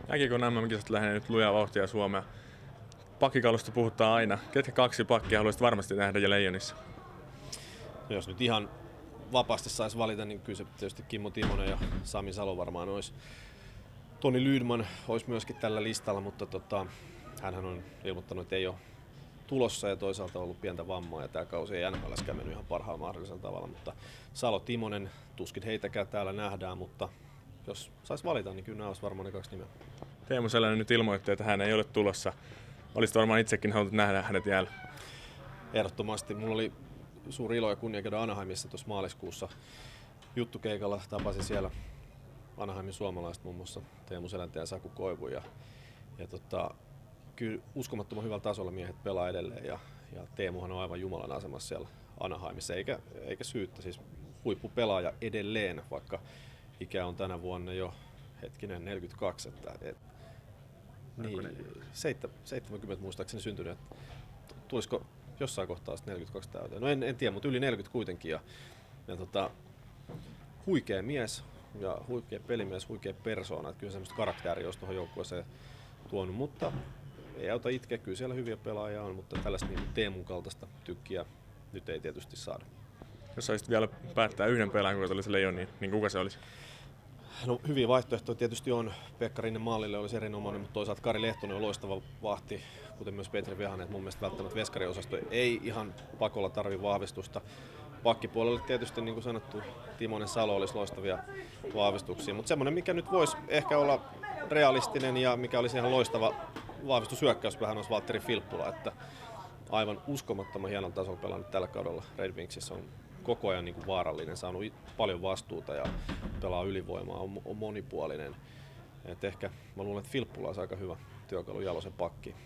Jääkiekon MM-kisat lähenee nyt lujaa vauhtia Suomea. Pakkikalusta puhutaan aina. Ketkä kaksi pakkia haluaisit varmasti nähdä ja Leijonissa? No jos nyt ihan vapaasti saisi valita, niin kyllä se tietysti Kimmo Timonen ja Sami Salo varmaan olisi. Toni Lydman olisi myöskin tällä listalla, mutta hänhän on ilmoittanut, että ei ole tulossa ja toisaalta ollut pientä vammaa ja tämä kausi ei NHL:skään mennyt ihan parhaalla mahdollisella tavalla, mutta Salo Timonen, tuskin heitäkään täällä nähdään, mutta jos saisi valita, niin kyllä nämä olisi varmaan ne kaksi nimeä. Teemu Selänne nyt ilmoitti, että hän ei ole tulossa. Olisit varmaan itsekin halunnut nähdä hänet jäällä. Ehdottomasti. Mulla oli suuri ilo ja kunnia käydä Anaheimissa tuossa maaliskuussa juttukeikalla. Tapasin siellä Anaheimin suomalaiset, muun muassa Teemu Selänteen ja Saku Koivu. Kyllä uskomattoman hyvällä tasolla miehet pelaa edelleen ja Teemuhan on aivan jumalan asemassa siellä Anaheimissa, eikä syyttä, siis huippupelaaja edelleen, vaikka ikä on tänä vuonna jo 42, niin 70 muistaakseni syntynyt. Tulisiko jossain kohtaa 42 täyteen? No en tiedä, mutta yli 40 kuitenkin. Ja huikea mies ja huikea pelimies, huikea persoona. Kyllä semmoista karakteria olisi tuohon joukkueeseen tuonut, mutta ei auta itkeä. Kyllä siellä hyviä pelaajia on, mutta tällaista niin Teemun kaltaista tykkiä nyt ei tietysti saada. Jos saisit vielä päättää yhden pelaajan, kuka tulisi Leijoniin, niin kuka se olisi? No, hyviä vaihtoehtoja tietysti on. Pekka Rinne maalille olisi erinomainen, mutta toisaalta Kari Lehtonen on loistava vahti, kuten myös Petri Vehanen. Mun mielestä välttämättä veskariosasto ei ihan pakolla tarvitse vahvistusta. Pakkipuolelle tietysti, niin kuin sanottu, Timonen Salo olisi loistavia vahvistuksia, mutta semmoinen, mikä nyt voisi ehkä olla realistinen ja mikä olisi ihan loistava vahvistushyökkäys, vähän olisi Valtteri Filppula, että aivan uskomattoman hienon tasolla pelannut tällä kaudella Red Wingsissä, on koko ajan niin kuin vaarallinen, saanut paljon vastuuta ja pelaa ylivoimaa, on monipuolinen. Et ehkä mä luulen, että Filppula olisi aika hyvä työkalu Jalosen pakkiin.